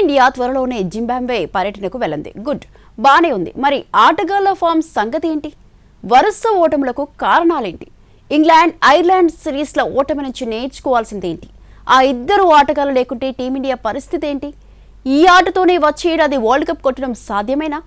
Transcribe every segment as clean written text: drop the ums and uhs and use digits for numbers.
Team India త్వరలోనే Zimbabwe పర్యటనకు వెళ్ళింది. గుడ్, బానే ఉంది. మరి ఆటగాళ్ల ఫామ్ సంగతి ఏంటి? వరుస ఓటములకు కారణాలేంటి? ఇంగ్లాండ్ ఐర్లాండ్ సిరీస్ల ఓటమి నుంచి నేర్చుకోవాల్సిందేంటి? ఆ ఇద్దరు ఆటగాళ్లు లేకుంటే టీమిండియా పరిస్థితి ఏంటి? ఈ ఆటతోనే వచ్చే ఏడాది వరల్డ్ కప్ కొట్టడం సాధ్యమేనా?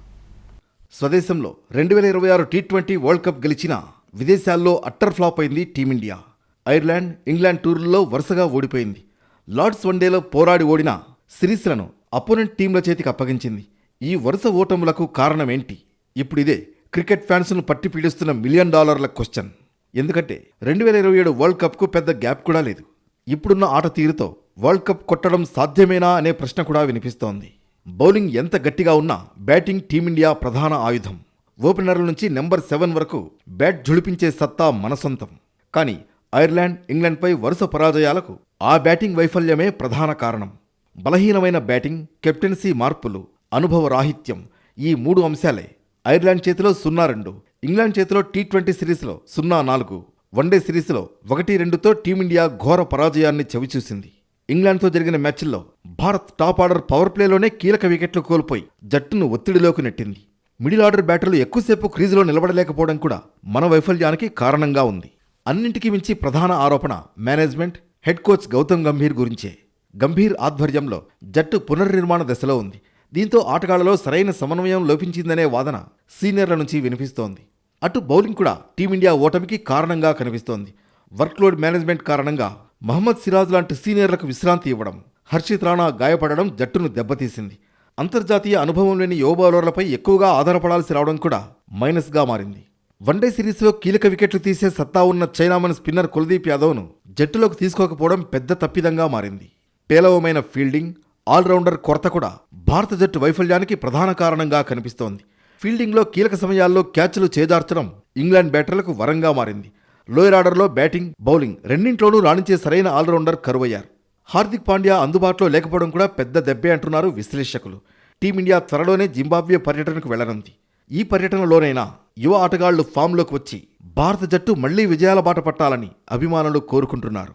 స్వదేశంలో 2026 టీ20 వరల్డ్ కప్ గెలిచిన విదేశాల్లో అట్టర్ ఫ్లాప్ అయింది టీమిండియా. ఐర్లాండ్, ఇంగ్లాండ్ టూర్లలో వరుసగా ఓడిపోయింది. లార్డ్స్ వన్డేలో పోరాడి ఓడిన సిరీస్లను అపోనెంట్ టీంల చేతికి అప్పగించింది. ఈ వరుస ఓటములకు కారణమేంటి? ఇప్పుడిదే క్రికెట్ ఫ్యాన్స్ను పట్టి పీడిస్తున్న $1 మిలియన్ క్వశ్చన్. ఎందుకంటే 2027 వరల్డ్ కప్కు పెద్ద గ్యాప్ కూడా లేదు. ఇప్పుడున్న ఆట తీరుతో వరల్డ్ కప్ కొట్టడం సాధ్యమేనా అనే ప్రశ్న కూడా వినిపిస్తోంది. బౌలింగ్ ఎంత గట్టిగా ఉన్నా బ్యాటింగ్ టీమిండియా ప్రధాన ఆయుధం. ఓపెనర్ల నుంచి నెంబర్ 7 వరకు బ్యాట్ ఝుళిపించే సత్తా మన సొంతం. కానీ ఐర్లాండ్, ఇంగ్లాండ్పై వరుస పరాజయాలకు ఆ బ్యాటింగ్ వైఫల్యమే ప్రధాన కారణం. బలహీనమైన బ్యాటింగ్, కెప్టెన్సీ మార్పులు, అనుభవ రాహిత్యం, ఈ 3 అంశాలే ఐర్లాండ్ చేతిలో 0-2, ఇంగ్లాండ్ చేతిలో టీ20 సిరీస్లో 0-4, వన్డే సిరీస్లో 1-2తో టీమిండియా ఘోర పరాజయాన్ని చవిచూసింది. ఇంగ్లాండ్తో జరిగిన మ్యాచ్ల్లో భారత్ టాప్ ఆర్డర్ పవర్ ప్లేలోనే కీలక వికెట్లు కోల్పోయి జట్టును ఒత్తిడిలోకి నెట్టింది. మిడిల్ ఆర్డర్ బ్యాటర్లు ఎక్కువసేపు క్రీజులో నిలబడలేకపోవడం కూడా మన వైఫల్యానికి కారణంగా ఉంది. అన్నింటికీ మించి ప్రధాన ఆరోపణ management, head coach Gautam Gambhir గురించే. గంభీర్ ఆధ్వర్యంలో జట్టు పునర్నిర్మాణ దశలో ఉంది. దీంతో ఆటగాళ్లలో సరైన సమన్వయం లోపించిందనే వాదన సీనియర్ల నుంచి వినిపిస్తోంది. అటు బౌలింగ్ కూడా టీమిండియా ఓటమికి కారణంగా కనిపిస్తోంది. వర్క్లోడ్ మేనేజ్మెంట్ కారణంగా మహమ్మద్ సిరాజ్ లాంటి సీనియర్లకు విశ్రాంతి ఇవ్వడం, హర్షిత్ రాణా గాయపడడం జట్టును దెబ్బతీసింది. అంతర్జాతీయ అనుభవం లేని యువ బౌలర్లపై ఎక్కువగా ఆధారపడాల్సి రావడం కూడా మైనస్గా మారింది. వన్డే సిరీస్లో కీలక వికెట్లు తీసే సత్తా ఉన్న చైనామన్ స్పిన్నర్ కుల్దీప్ యాదవ్ను జట్టులోకి తీసుకోకపోవడం పెద్ద తప్పిదంగా మారింది. పేలవమైన ఫీల్డింగ్, ఆల్రౌండర్ కొరత కూడా భారత జట్టు వైఫల్యానికి ప్రధాన కారణంగా కనిపిస్తోంది. ఫీల్డింగ్లో కీలక సమయాల్లో క్యాచ్లు చేజార్చడం ఇంగ్లాండ్ బ్యాటర్లకు వరంగా మారింది. లోయర్ ఆర్డర్లో బ్యాటింగ్, బౌలింగ్ రెండింట్లోనూ రాణించే సరైన ఆల్రౌండర్ కరువయ్యారు. హార్దిక్ పాండ్యా అందుబాటులో లేకపోవడం కూడా పెద్ద దెబ్బే అంటున్నారు విశ్లేషకులు. టీమిండియా త్వరలోనే జింబాబ్వే పర్యటనకు వెళ్లనుంది. ఈ పర్యటనలోనైనా యువ ఆటగాళ్లు ఫామ్లోకి వచ్చి భారత జట్టు మళ్లీ విజయాల బాట పట్టాలని అభిమానులు కోరుకుంటున్నారు.